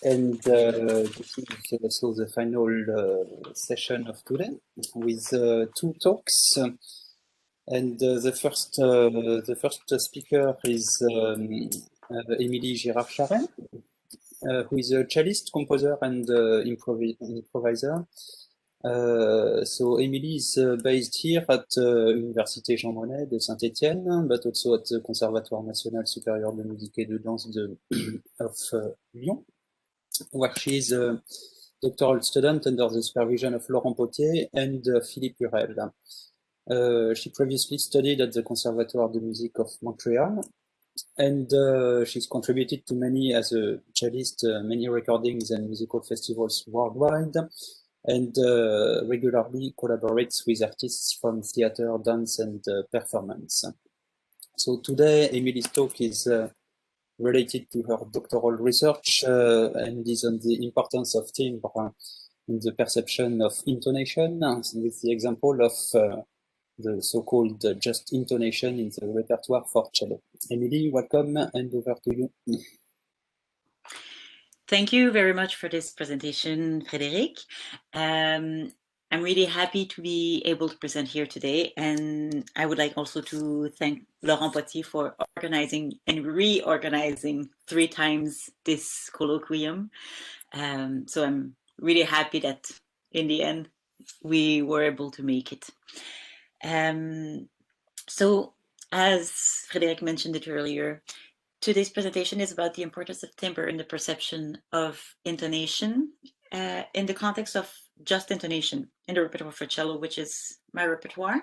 And this is also the final session of today with two talks. And the first speaker is Emilie Girard-Charest, who is a cellist, composer, and improviser. So Emilie is based here at Université Jean-Monnet de Saint-Etienne, but also at the Conservatoire National Supérieur de Musique et de Danse of Lyon, where she is a doctoral student under the supervision of Laurent Potier and Philippe Hurel. She previously studied at the Conservatoire de Musique of Montreal, and she's contributed to many, as a cellist, many recordings and musical festivals worldwide, and regularly collaborates with artists from theater, dance, and performance. So today, Emilie's talk is related to her doctoral research and is on the importance of timbre in the perception of intonation, with the example of the so-called just intonation in the repertoire for cello. Emilie, welcome, and over to you. Thank you very much for this presentation, Frédéric. I'm really happy to be able to present here today, and I would like also to thank Laurent Potier for organizing and reorganizing 3 times this colloquium. So I'm really happy that in the end we were able to make it. So as Frédéric mentioned it earlier, today's presentation is about the importance of timbre in the perception of intonation in the context of just intonation in the repertoire for cello, which is my repertoire.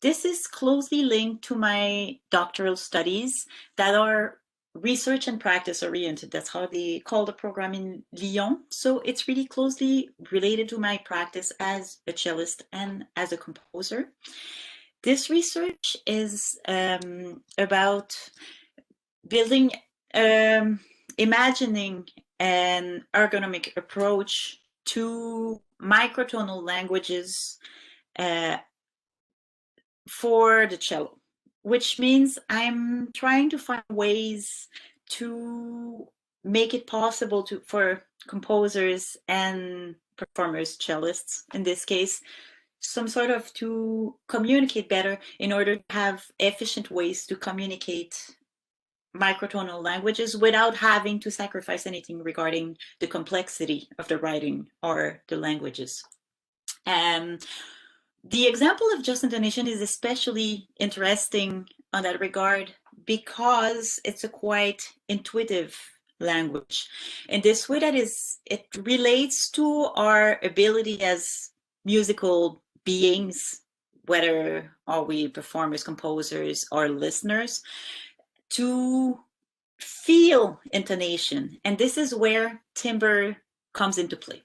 This is closely linked to my doctoral studies that are research and practice oriented. That's how they call the program in Lyon. So it's really closely related to my practice as a cellist and as a composer. This research is about building, imagining an ergonomic approach to microtonal languages for the cello, which means I'm trying to find ways to make it possible for composers and performers, cellists in this case, some sort of to communicate better in order to have efficient ways to communicate microtonal languages without having to sacrifice anything regarding the complexity of the writing or the languages. The example of just intonation is especially interesting on that regard because it's a quite intuitive language. In this way, it relates to our ability as musical beings, whether are we performers, composers, or listeners, to feel intonation. And this is where timbre comes into play.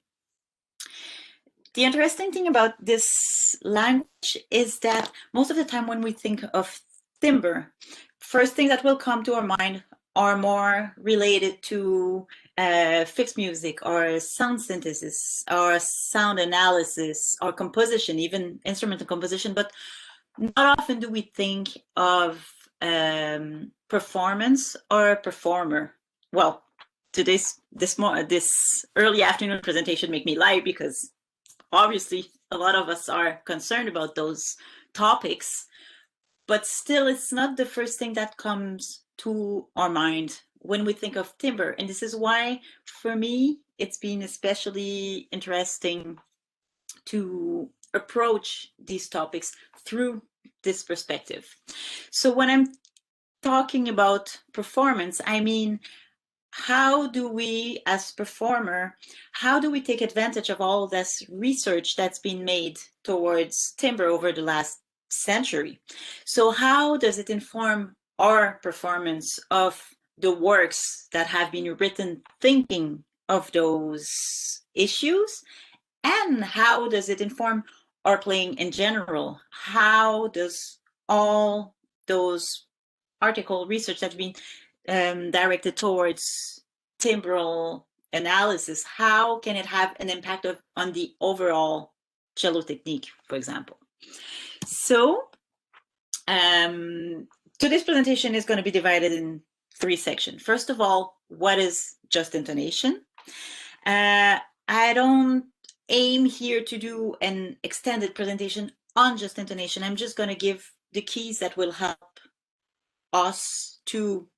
The interesting thing about this language is that most of the time when we think of timbre, first thing that will come to our mind are more related to fixed music or sound synthesis or sound analysis or composition, even instrumental composition, but not often do we think of performance or performer. Well, this early afternoon presentation make me lie because obviously a lot of us are concerned about those topics, but still it's not the first thing that comes to our mind when we think of timbre. And this is why for me it's been especially interesting to approach these topics through this perspective. So when I'm talking about performance, I mean, how do we as performer, how do we take advantage of all this research that's been made towards timbre over the last century? So how does it inform our performance of the works that have been written thinking of those issues? And how does it inform our playing in general? How does all those article research that's been directed towards timbral analysis, how can it have an impact on the overall cello technique, for example? So today's presentation is going to be divided in 3 sections. First of all, what is just intonation? I don't aim here to do an extended presentation on just intonation. I'm just going to give the keys that will help us to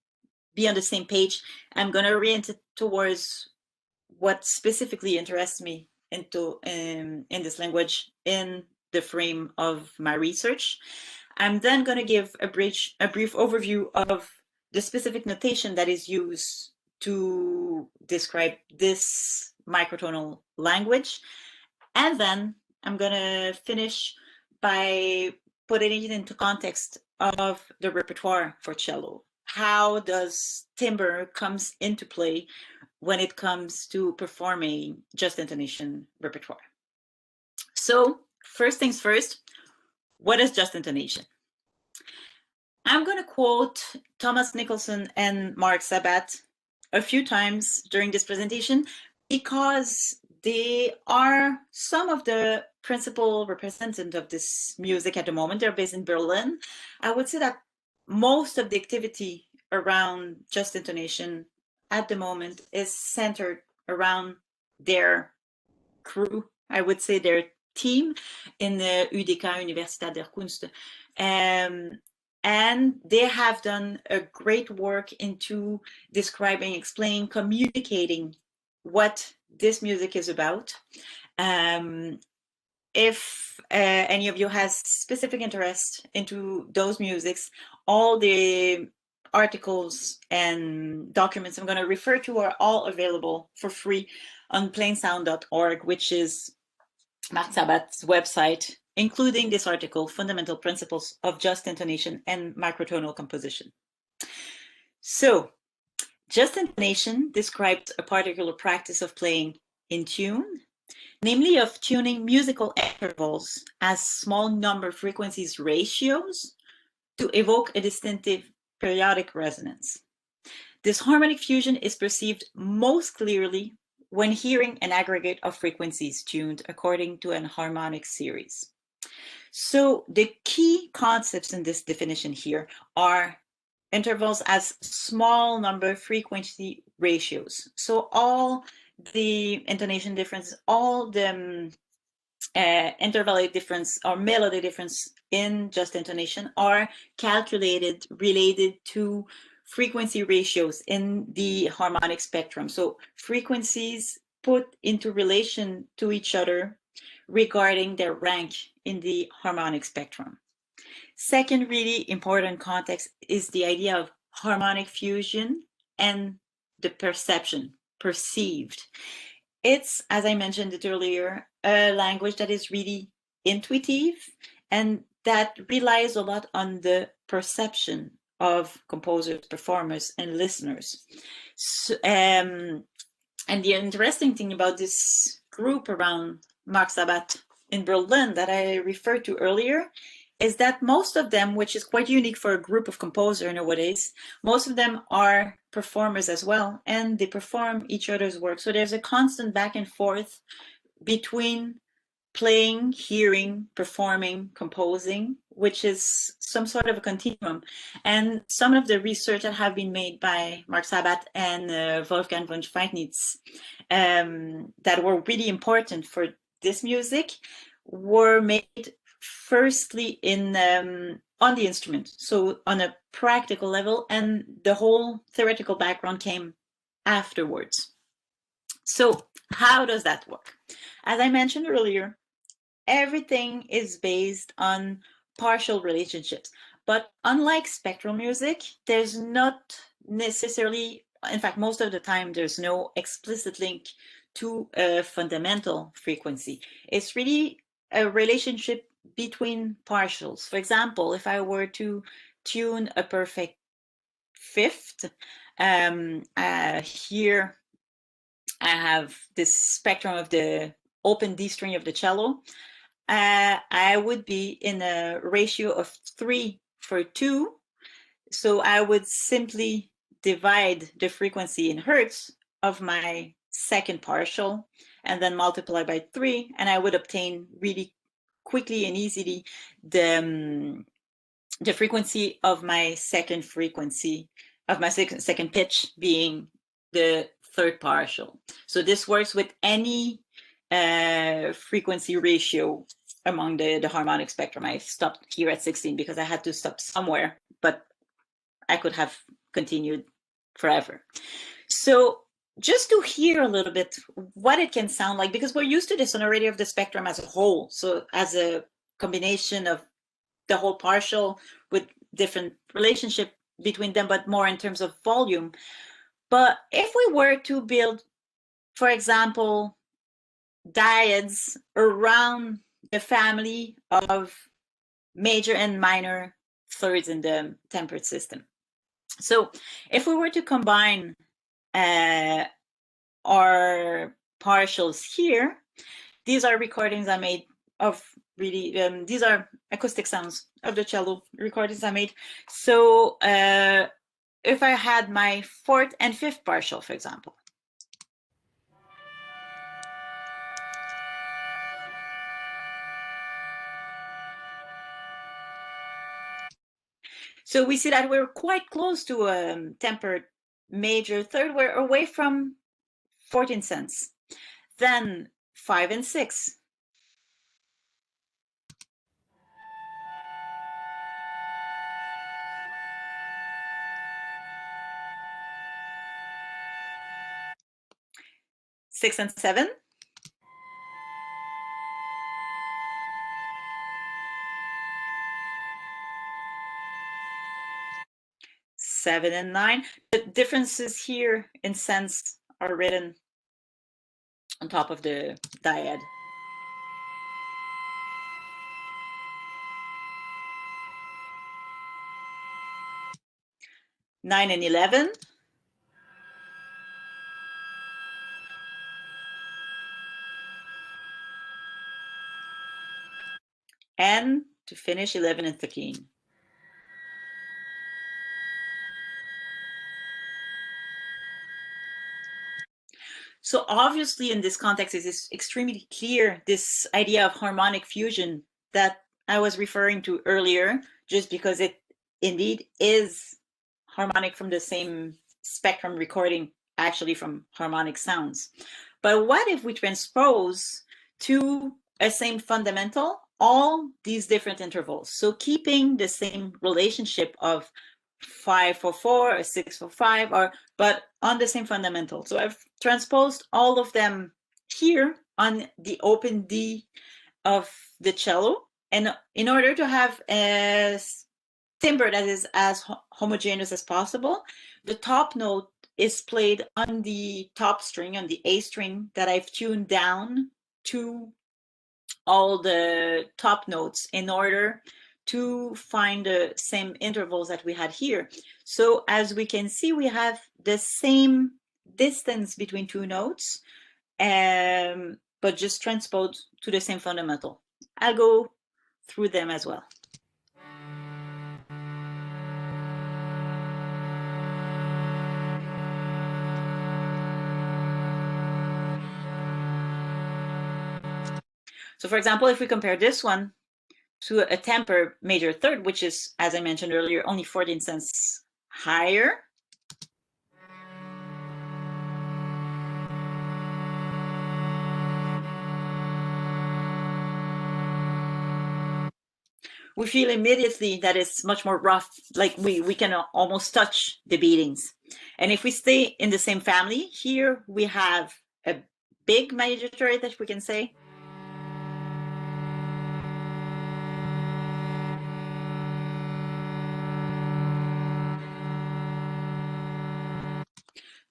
be on the same page. I'm going to orient it towards what specifically interests me in this language in the frame of my research. I'm then going to give a brief overview of the specific notation that is used to describe this microtonal language. And then I'm going to finish by putting it into context of the repertoire for cello. How does timbre comes into play when it comes to performing just intonation repertoire? So first things first, what is just intonation? I'm going to quote Thomas Nicholson and Mark Sabat a few times during this presentation because they are some of the principal representatives of this music at the moment. They're based in Berlin. I would say that most of the activity around just intonation at the moment is centered around their crew, I would say their team in the UDK, Universität der Kunst. And they have done a great work into describing, explaining, communicating what this music is about. If any of you has specific interest into those musics, all the articles and documents I'm going to refer to are all available for free on plainsound.org, which is Mark Sabat's website, including this article, Fundamental Principles of Just Intonation and Microtonal Composition. So, just intonation describes a particular practice of playing in tune, namely of tuning musical intervals as small number frequencies ratios to evoke a distinctive periodic resonance. This harmonic fusion is perceived most clearly when hearing an aggregate of frequencies tuned according to an harmonic series. So the key concepts in this definition here are intervals as small number frequency ratios. So all the intonation difference, all the interval difference or melody difference in just intonation are calculated related to frequency ratios in the harmonic spectrum. So frequencies put into relation to each other regarding their rank in the harmonic spectrum. Second really important context is the idea of harmonic fusion and the perception, perceived. It's, as I mentioned it earlier, a language that is really intuitive and that relies a lot on the perception of composers, performers, and listeners. So, and the interesting thing about this group around Mark Sabat in Berlin that I referred to earlier is that most of them, which is quite unique for a group of composers nowadays, most of them are performers as well, and they perform each other's work. So there's a constant back and forth between playing, hearing, performing, composing, which is some sort of a continuum. And some of the research that have been made by Mark Sabat and Wolfgang von Schweidnitz that were really important for this music were made firstly in on the instrument, so on a practical level, and the whole theoretical background came afterwards. So how does that work? As I mentioned earlier, everything is based on partial relationships, but unlike spectral music, there's not necessarily, in fact, most of the time, there's no explicit link to a fundamental frequency. It's really a relationship between partials. For example, if I were to tune a perfect fifth, here I have this spectrum of the open D string of the cello. I would be in a ratio of 3:2. So I would simply divide the frequency in hertz of my second partial and then multiply by 3, and I would obtain really quickly and easily the frequency of my second frequency, of my second pitch being the third partial. So this works with any frequency ratio among the harmonic spectrum. I stopped here at 16 because I had to stop somewhere, but I could have continued forever. So just to hear a little bit what it can sound like, because we're used to the sonority of the spectrum as a whole, so as a combination of the whole partial with different relationship between them, but more in terms of volume. But if we were to build, for example, dyads around the family of major and minor thirds in the tempered system. So if we were to combine our partials here, these are recordings I made of really, these are acoustic sounds of the cello recordings I made. So if I had my fourth and fifth partial, for example. So we see that we're quite close to a tempered major third. We're away from 14 cents. Then 5 and 6. Six and 7. Seven and 9. The differences here in cents are written on top of the dyad. 9 and 11. And to finish, 11 and 13. So obviously in this context, it is extremely clear, this idea of harmonic fusion that I was referring to earlier, just because it indeed is harmonic from the same spectrum recording, actually from harmonic sounds. But what if we transpose to a same fundamental all these different intervals? So keeping the same relationship of 5/4, or 6/5, but on the same fundamental. So I've transposed all of them here on the open D of the cello, and in order to have a timbre that is as homogeneous as possible, the top note is played on the top string, on the A string that I've tuned down to all the top notes in order to find the same intervals that we had here. So as we can see, we have the same distance between two notes, but just transposed to the same fundamental. I'll go through them as well. So for example, if we compare this one to a tempered major third, which is, as I mentioned earlier, only 14 cents higher. We feel immediately that it's much more rough, like we can almost touch the beatings. And if we stay in the same family, here we have a big major third that we can say.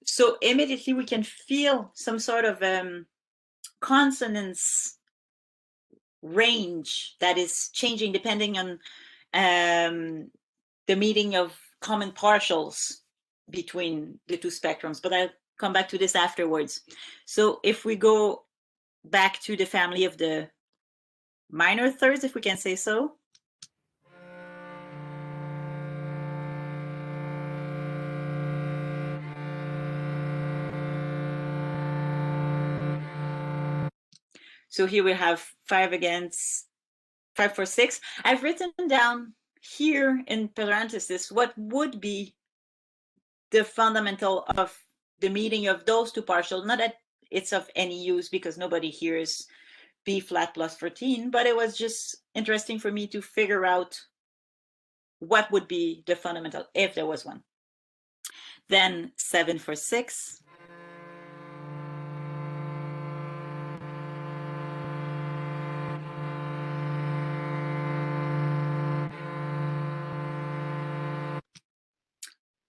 So immediately we can feel some sort of consonance range that is changing depending on the meeting of common partials between the two spectrums, but I'll come back to this afterwards. So if we go back to the family of the minor thirds, if we can say so. So here we have 5 against 5/4/6. I've written down here in parentheses what would be the fundamental of the meaning of those two partials. Not that it's of any use because nobody hears B flat plus 14, but it was just interesting for me to figure out what would be the fundamental if there was one. Then 7/4/6.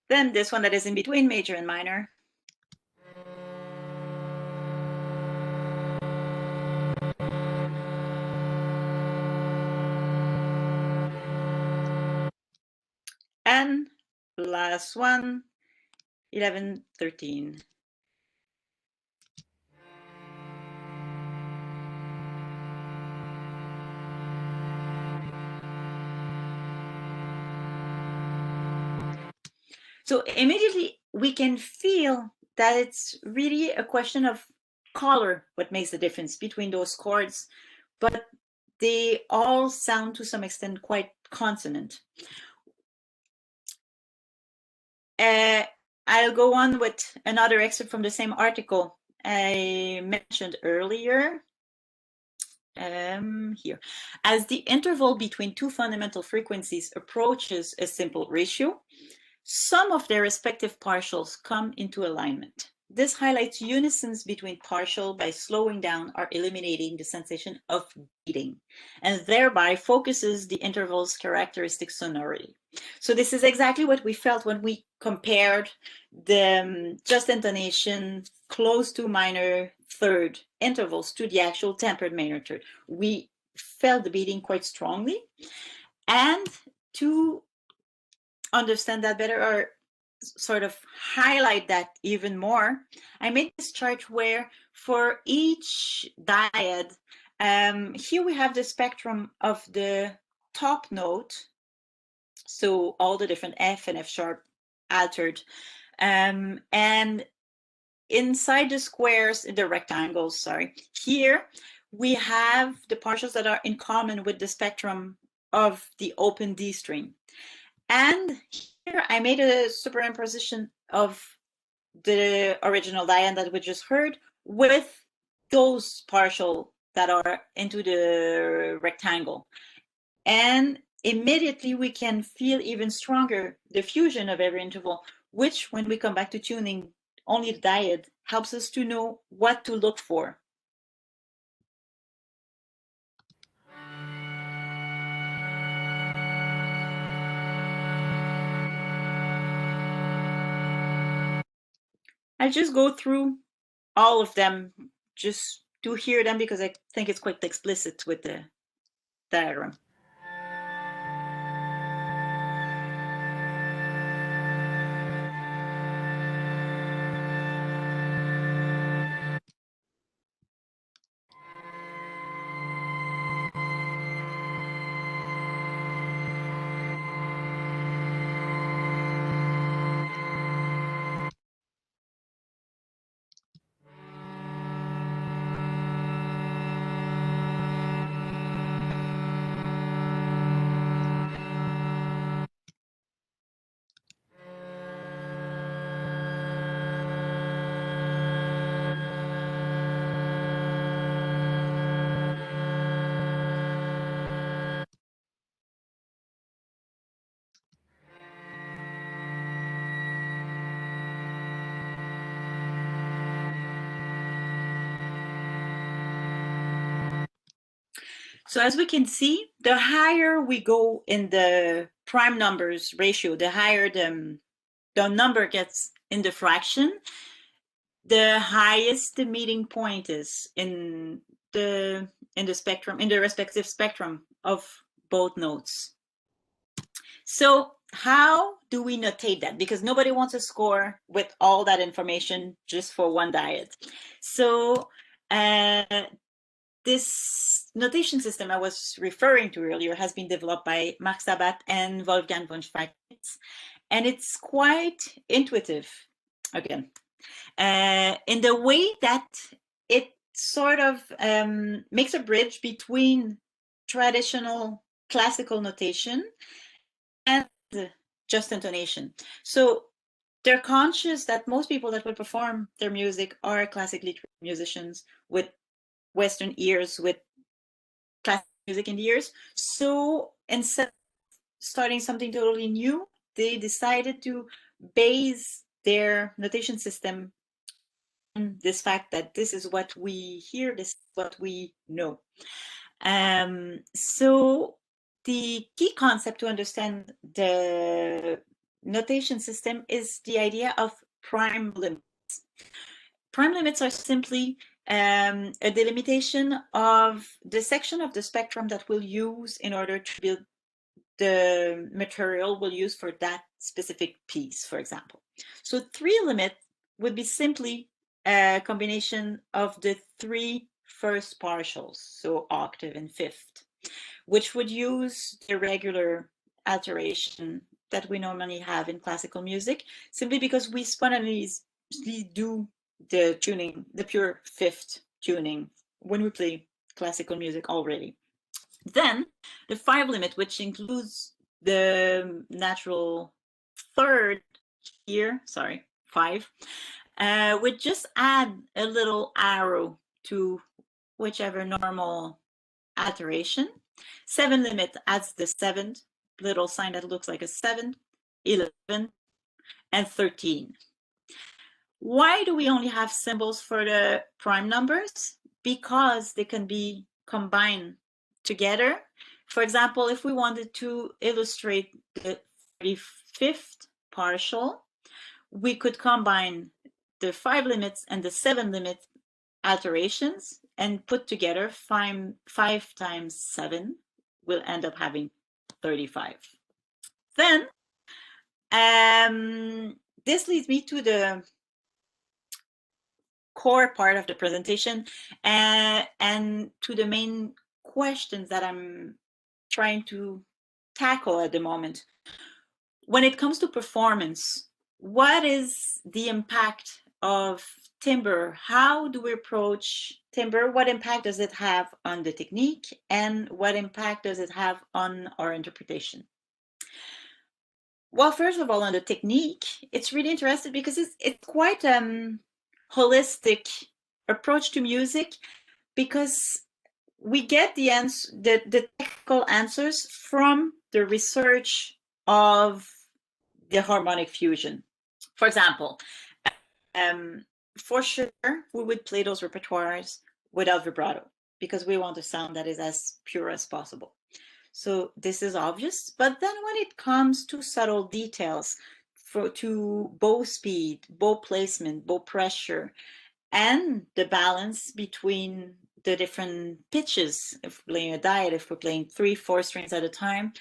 Then this one that is in between major and minor. And last one, 11/13. So immediately we can feel that it's really a question of color, what makes the difference between those chords, but they all sound to some extent quite consonant. I'll go on with another excerpt from the same article I mentioned earlier. Here. As the interval between two fundamental frequencies approaches a simple ratio, some of their respective partials come into alignment. This highlights unisons between partial by slowing down or eliminating the sensation of beating, and thereby focuses the interval's characteristic sonority. So this is exactly what we felt when we compared the just intonation close to minor third intervals to the actual tempered minor third. We felt the beating quite strongly, and to understand that better or sort of highlight that even more, I made this chart where for each dyad, here we have the spectrum of the top note, so all the different F and F sharp altered, and inside the squares, the rectangles, sorry, here we have the partials that are in common with the spectrum of the open D string. And here I made a superimposition of the original dyad that we just heard with those partial that are into the rectangle. And immediately we can feel even stronger the fusion of every interval, which when we come back to tuning only the dyad helps us to know what to look for. I'll just go through all of them just to hear them because I think it's quite explicit with the diagram. So as we can see, the higher we go in the prime numbers ratio, the higher the number gets in the fraction, the highest the meeting point is in the spectrum, in the respective spectrum of both notes. So how do we notate that? Because nobody wants a score with all that information just for one dyad. So this notation system I was referring to earlier has been developed by Marc Sabat and Wolfgang von Schweitz, and it's quite intuitive, again, in the way that it sort of makes a bridge between traditional classical notation and just intonation. So they're conscious that most people that will perform their music are classically trained musicians with Western ears, with classical music in the ears. So instead of starting something totally new, they decided to base their notation system on this fact that this is what we hear, this is what we know. So the key concept to understand the notation system is the idea of prime limits. Prime limits are simply a delimitation of the section of the spectrum that we'll use in order to build the material we'll use for that specific piece, for example. So three limit would be simply a combination of the three first partials, so octave and fifth, which would use the regular alteration that we normally have in classical music, simply because we spontaneously do the tuning, the pure fifth tuning, when we play classical music already. Then the five limit, which includes the natural third here, sorry, five, would just add a little arrow to whichever normal alteration. Seven limit adds the seventh little sign that looks like a 7, 11, and 13. Why do we only have symbols for the prime numbers? Because they can be combined together. For example, if we wanted to illustrate the 35th partial, we could combine the 5 limits and the 7 limit alterations and put together 5 times 7 will end up having 35. Then this leads me to the core part of the presentation and to the main questions that I'm trying to tackle at the moment. When it comes to performance, what is the impact of timbre? How do we approach timbre? What impact does it have on the technique, and what impact does it have on our interpretation? Well, first of all, on the technique, it's really interesting because it's quite holistic approach to music, because we get the technical answers from the research of the harmonic fusion. For example, for sure, we would play those repertoires without vibrato because we want a sound that is as pure as possible. So this is obvious, but then when it comes to subtle details, to bow speed, bow placement, bow pressure, and the balance between the different pitches, if we're playing a diet, if we're playing 3-4 strings at a time,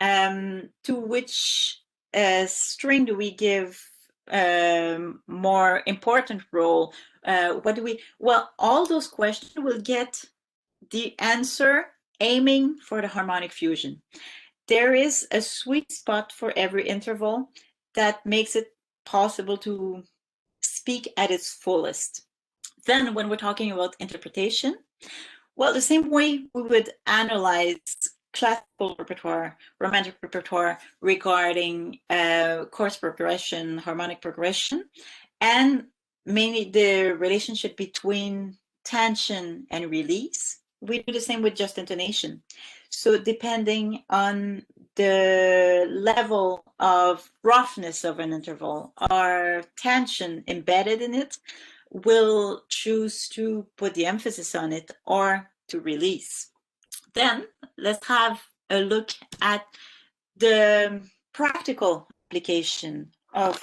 to which string do we give more important role? Well, all those questions will get the answer aiming for the harmonic fusion. There is a sweet spot for every interval that makes it possible to speak at its fullest. Then when we're talking about interpretation, well, the same way we would analyze classical repertoire, romantic repertoire regarding chord progression, harmonic progression, and mainly the relationship between tension and release, we do the same with just intonation. So depending on the level of roughness of an interval or tension embedded in it, will choose to put the emphasis on it or to release. Then let's have a look at the practical application of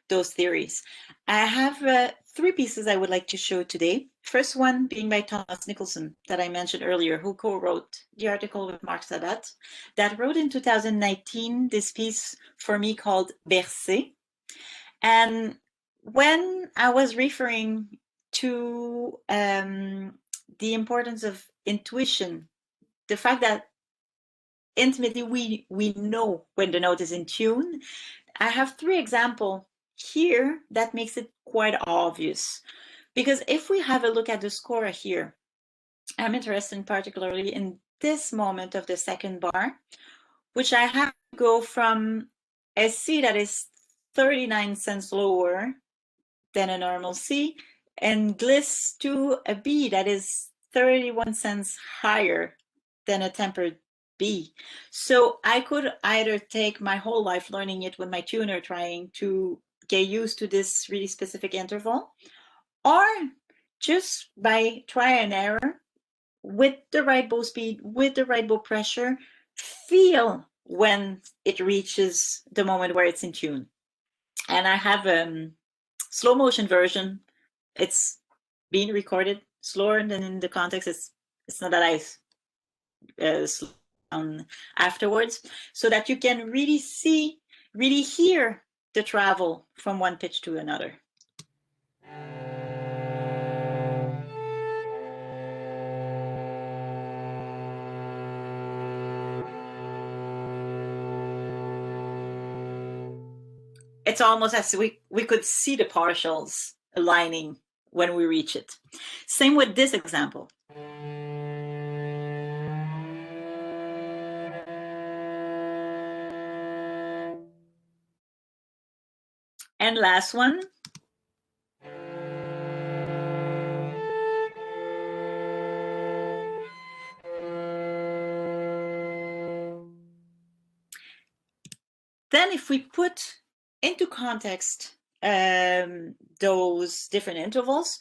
those theories. I have 3 pieces I would like to show today. First one being by Thomas Nicholson that I mentioned earlier, who co-wrote the article with Marc Sabat, that wrote in 2019 this piece for me called Bercé. And when I was referring to the importance of intuition, the fact that intimately we know when the note is in tune, I have 3 examples here that makes it quite obvious. Because if we have a look at the score here, I'm interested particularly in this moment of the second bar, which I have to go from a C that is 39 cents lower than a normal C, and gliss to a B that is 31 cents higher than a tempered B. So I could either take my whole life learning it with my tuner, trying to get used to this really specific interval, or just by try and error with the right bow speed, with the right bow pressure, feel when it reaches the moment where it's in tune. And I have a slow motion version. It's being recorded slower than in the context. It's not that I slow down afterwards, so that you can really see, really hear the travel from one pitch to another. It's almost as we could see the partials aligning when we reach it. Same with this example. And last one. Then if we put into context those different intervals,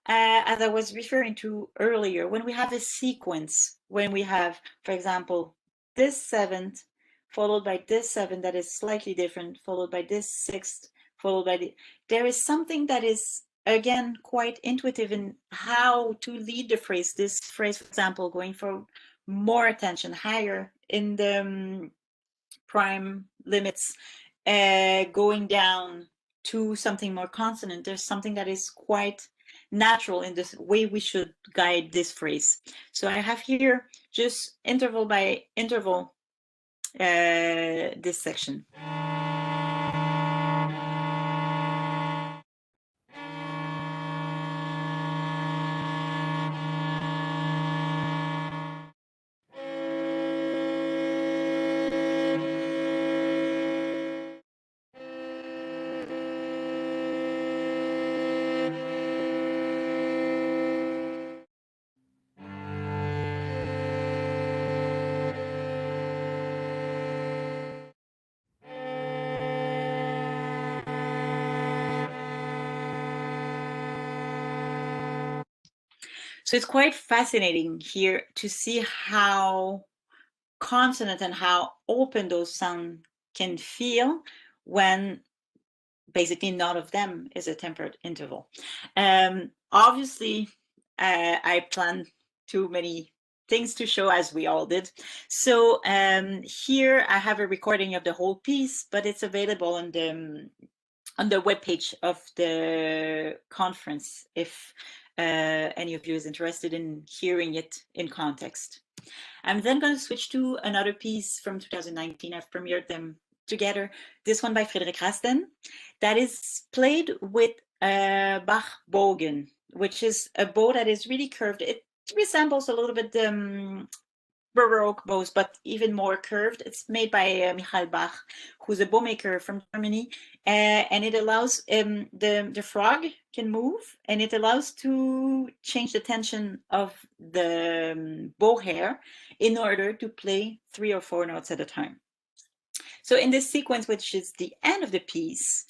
as I was referring to earlier, when we have a sequence, when we have, for example, this seventh followed by this seventh that is slightly different, followed by this sixth, followed by there is something that is, again, quite intuitive in how to lead the phrase. This phrase, for example, going for more attention, higher in the prime limits, going down to something more consonant. There's something that is quite natural in this way we should guide this phrase. So I have here just interval by interval this section. So it's quite fascinating here to see how consonant and how open those sounds can feel when basically none of them is a tempered interval. Obviously, I planned too many things to show, as we all did. So here I have a recording of the whole piece, but it's available on the webpage of the conference if any of you is interested in hearing it in context. I'm then going to switch to another piece from 2019. I've premiered them together. This one by Frédéric Rasten, that is played with a Bach bogen, which is a bow that is really curved. It resembles a little bit the Baroque bows, but even more curved. It's made by Michael Bach, who's a bowmaker from Germany, and it allows the frog can move, and it allows to change the tension of the bow hair in order to play 3 or 4 notes at a time. So in this sequence, which is the end of the piece,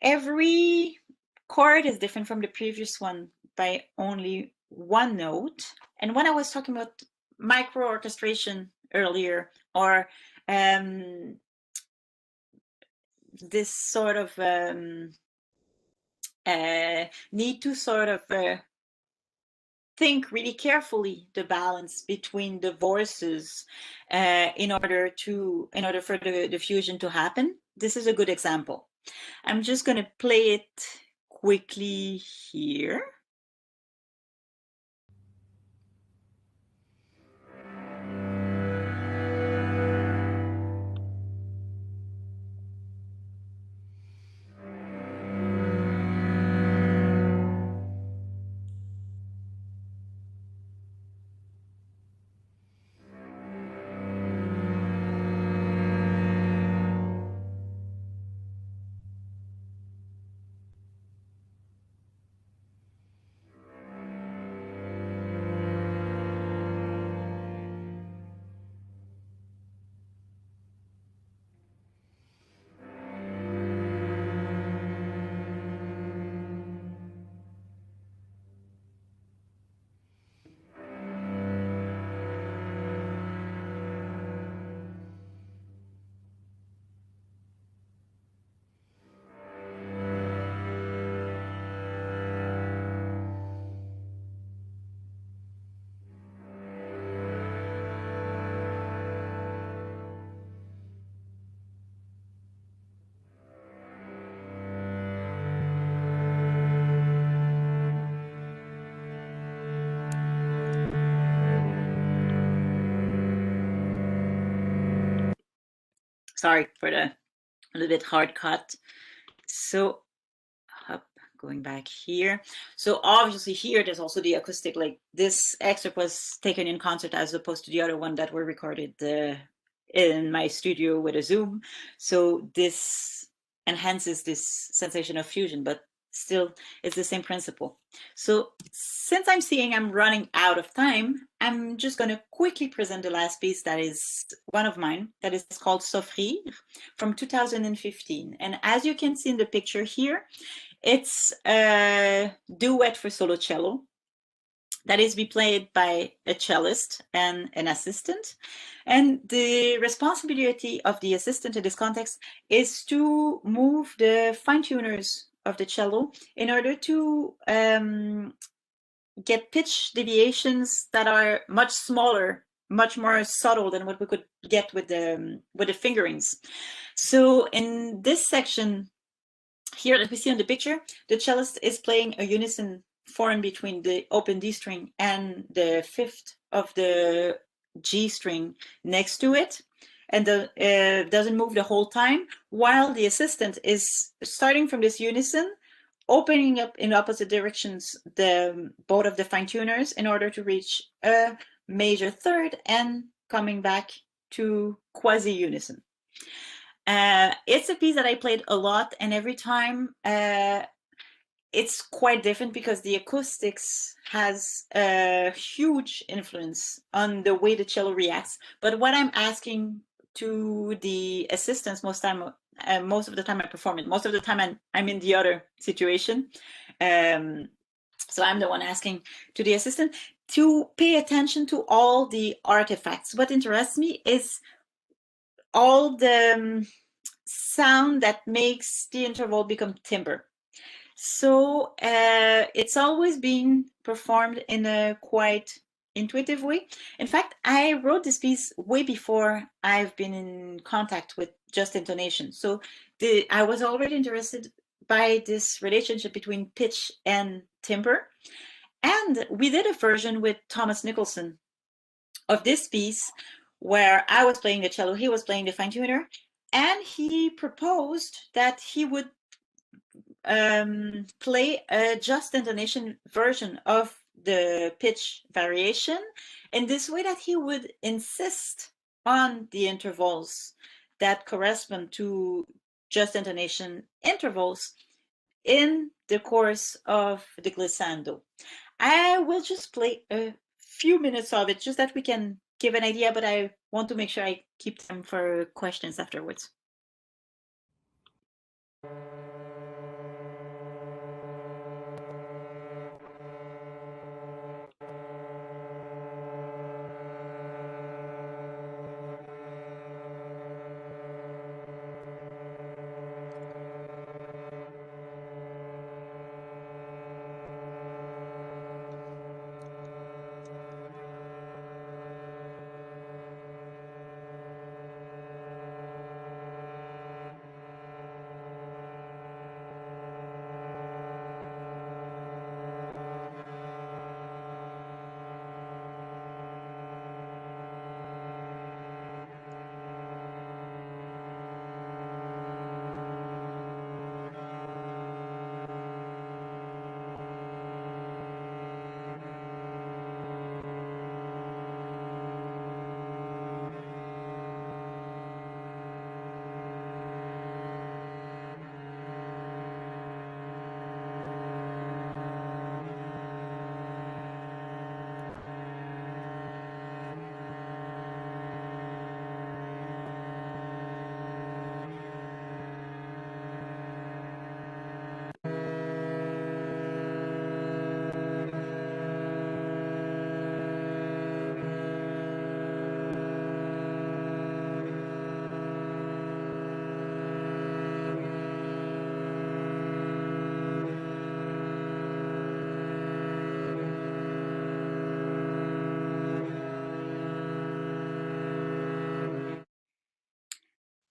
every chord is different from the previous one by only 1 note. And when I was talking about micro orchestration earlier, or this sort of need to sort of think really carefully the balance between the voices in order for the fusion to happen, this is a good example. I'm just going to play it quickly here. Sorry for the a little bit hard cut. So going back here. So obviously here there's also the acoustic, like this excerpt was taken in concert as opposed to the other one that were recorded in my studio with a Zoom. So this enhances this sensation of fusion, but still it's the same principle. So since I'm seeing I'm running out of time, I'm just going to quickly present the last piece that is one of mine, that is called S'offrir from 2015. And as you can see in the picture here, it's a duet for solo cello that is be played by a cellist and an assistant. And the responsibility of the assistant in this context is to move the fine tuners of the cello in order to get pitch deviations that are much smaller, much more subtle than what we could get with the fingerings. So in this section here that we see on the picture, the cellist is playing a unison form between the open D string and the fifth of the G string next to it, and doesn't move the whole time, while the assistant is starting from this unison, opening up in opposite directions both of the fine tuners in order to reach a major third and coming back to quasi unison. It's a piece that I played a lot, and every time it's quite different because the acoustics has a huge influence on the way the cello reacts. But what I'm asking to the assistants most of the time I perform it, most of the time I'm in the other situation. So I'm the one asking to the assistant to pay attention to all the artifacts. What interests me is all the sound that makes the interval become timbre. So it's always been performed in a quite intuitive way. In fact, I wrote this piece way before I've been in contact with just intonation. So I was already interested by this relationship between pitch and timbre. And we did a version with Thomas Nicholson of this piece where I was playing the cello, he was playing the fine tuner, and he proposed that he would play a just intonation version of the pitch variation in this way, that he would insist on the intervals that correspond to just intonation intervals in the course of the glissando. I will just play a few minutes of it, just that we can give an idea, but I want to make sure I keep time for questions afterwards.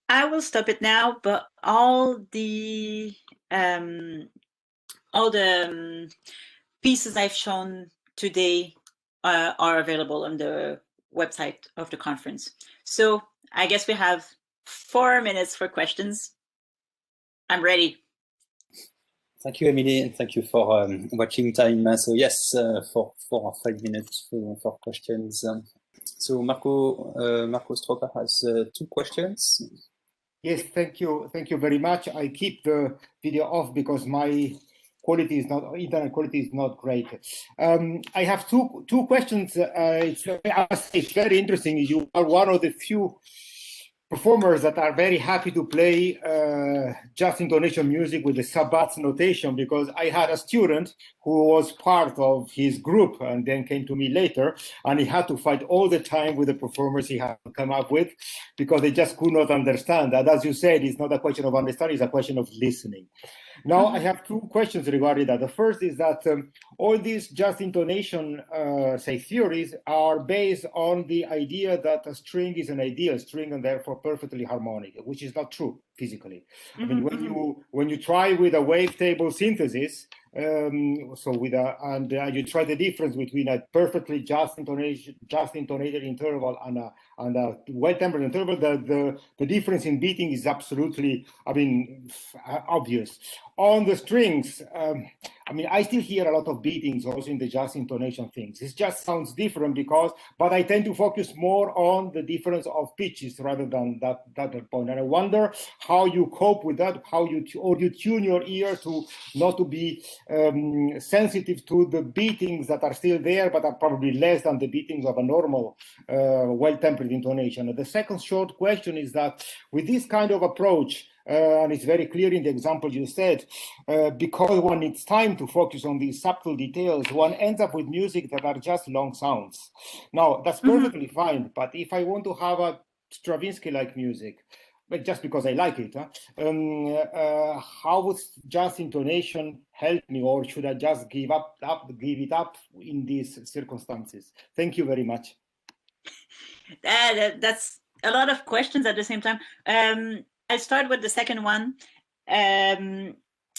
I will stop it now, but all the pieces I've shown today are available on the website of the conference. So I guess we have 4 minutes for questions. I'm ready. Thank you, Emilie, and thank you for watching time. So yes, for 4 or 5 minutes for questions. So Marco Stroper has 2 questions. Yes, thank you very much. I keep the video off because my quality is not, internet quality is not great. I have two questions. It's very interesting. You are one of the few performers that are very happy to play just intonation music with the Sabbath notation, because I had a student who was part of his group and then came to me later, and he had to fight all the time with the performers he had to come up with because they just could not understand that. As you said, it's not a question of understanding, it's a question of listening. Now, I have 2 questions regarding that. The first is that all these just intonation, say, theories are based on the idea that a string is an ideal string and therefore perfectly harmonic, which is not true physically. I mean, when you try with a wavetable synthesis, so with and you try the difference between a perfectly just intonated interval and a well-tempered interval, the difference in beating is absolutely, I mean, obvious. On the strings, I mean, I still hear a lot of beatings also in the just intonation things. It just sounds different but I tend to focus more on the difference of pitches rather than that point. And I wonder how you cope with that, how you tune your ear to not to be sensitive to the beatings that are still there, but are probably less than the beatings of a normal, well-tempered intonation. And the second short question is that with this kind of approach, and it's very clear in the example you said, because one needs time to focus on these subtle details, one ends up with music that are just long sounds. Now, that's perfectly fine, but if I want to have a Stravinsky-like music, but just because I like it, how would just intonation help me, or should I just give it up in these circumstances? Thank you very much. That's a lot of questions at the same time. I'll start with the second one.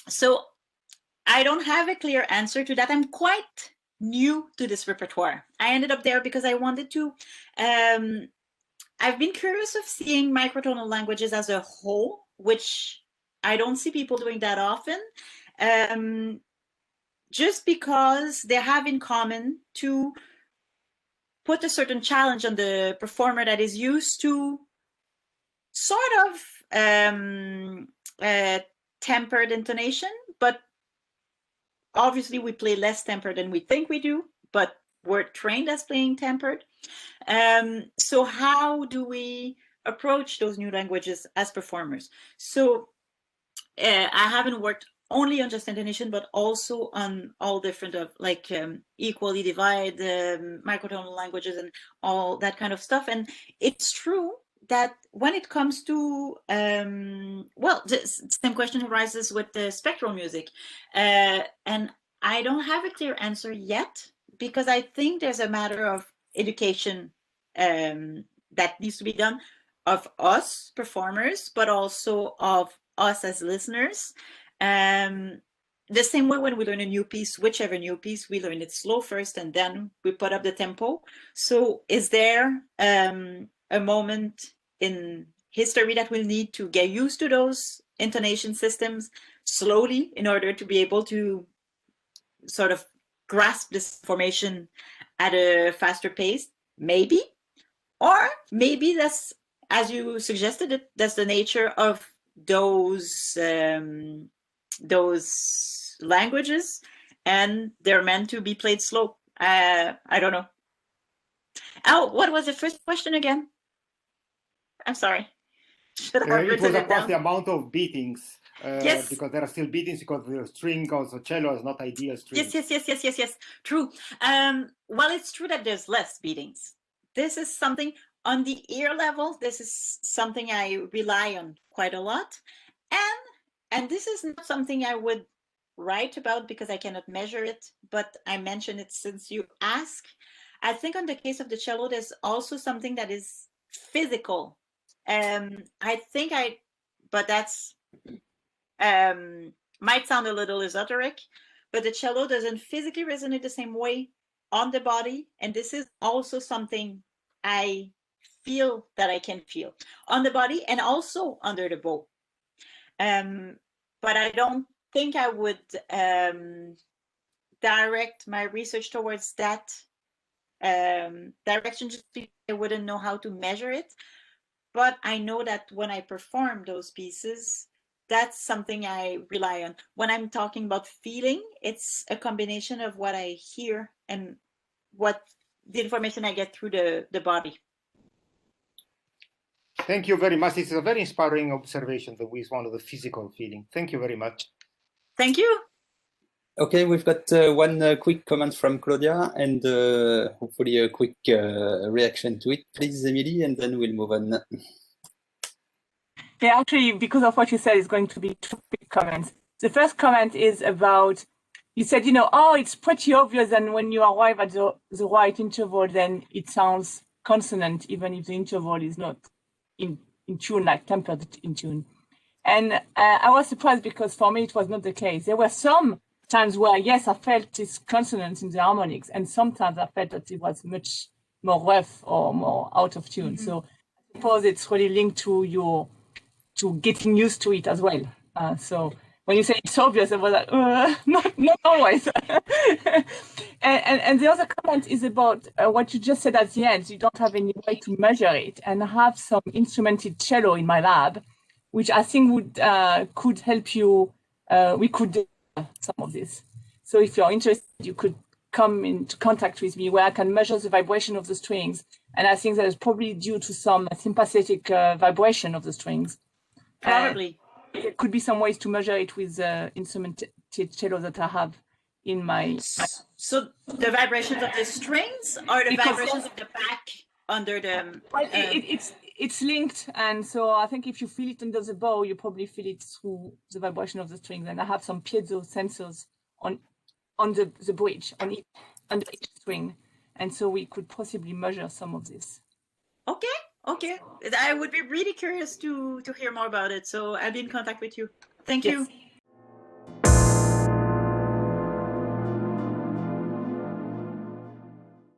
So I don't have a clear answer to that. I'm quite new to this repertoire. I ended up there because I wanted to. I've been curious of seeing microtonal languages as a whole, which I don't see people doing that often, just because they have in common to put a certain challenge on the performer that is used to sort of tempered intonation, but obviously we play less tempered than we think we do, but we're trained as playing tempered. So how do we approach those new languages as performers? So I haven't worked only on just intonation, but also on all different of like equally divide microtonal languages and all that kind of stuff. And it's true that when it comes to, well, the same question arises with the spectral music. And I don't have a clear answer yet, because I think there's a matter of education that needs to be done of us performers, but also of us as listeners. The same way when we learn a new piece, whichever new piece, we learn it slow first and then we put up the tempo. So is there a moment in history that we'll need to get used to those intonation systems slowly in order to be able to sort of grasp this information at a faster pace? Maybe. Or maybe that's, as you suggested, that's the nature of those languages, and they're meant to be played slow. I don't know. Oh, what was the first question again? I'm sorry. It was about the amount of beatings. Yes. Because there are still beatings, because the string of the cello is not ideal string. Yes. True. Well, it's true that there's less beatings. This is something on the ear level. This is something I rely on quite a lot, and this is not something I would write about because I cannot measure it. But I mention it since you ask. I think on the case of the cello, there's also something that is physical. But that's might sound a little esoteric, but the cello doesn't physically resonate the same way on the body, and this is also something I feel that I can feel on the body and also under the bow. But I don't think I would direct my research towards that direction, just because I wouldn't know how to measure it. But I know that when I perform those pieces, that's something I rely on. When I'm talking about feeling, it's a combination of what I hear and what the information I get through the body. Thank you very much. This is a very inspiring observation that with one of the physical feeling. Thank you very much. Thank you. Okay, we've got one quick comment from Claudia and hopefully a quick reaction to it. Please, Emilie, and then we'll move on. Yeah, actually, because of what you said, it's going to be two quick comments. The first comment is about, you said, you know, oh, it's pretty obvious, and when you arrive at the right interval, then it sounds consonant, even if the interval is not in tune, like tempered in tune. And I was surprised because for me, it was not the case. There were some times where, yes, I felt this consonance in the harmonics, and sometimes I felt that it was much more rough or more out of tune. Mm-hmm. So I suppose it's really linked to getting used to it as well. So when you say it's obvious, I was like, not always. and the other comment is about what you just said at the end. You don't have any way to measure it, and I have some instrumented cello in my lab, which I think would could help you. We could do some of this. So if you're interested, you could come into contact with me where I can measure the vibration of the strings. And I think that is probably due to some sympathetic vibration of the strings. Probably. There could be some ways to measure it with instrumented cello that I have in my. So the vibrations of the strings or the vibrations of the back under the. Well, it's linked, and so I think if you feel it under the bow, you probably feel it through the vibration of the strings. And I have some piezo sensors on the bridge under each string, and so we could possibly measure some of this. Okay. I would be really curious to hear more about it. So I'll be in contact with you. Thank you.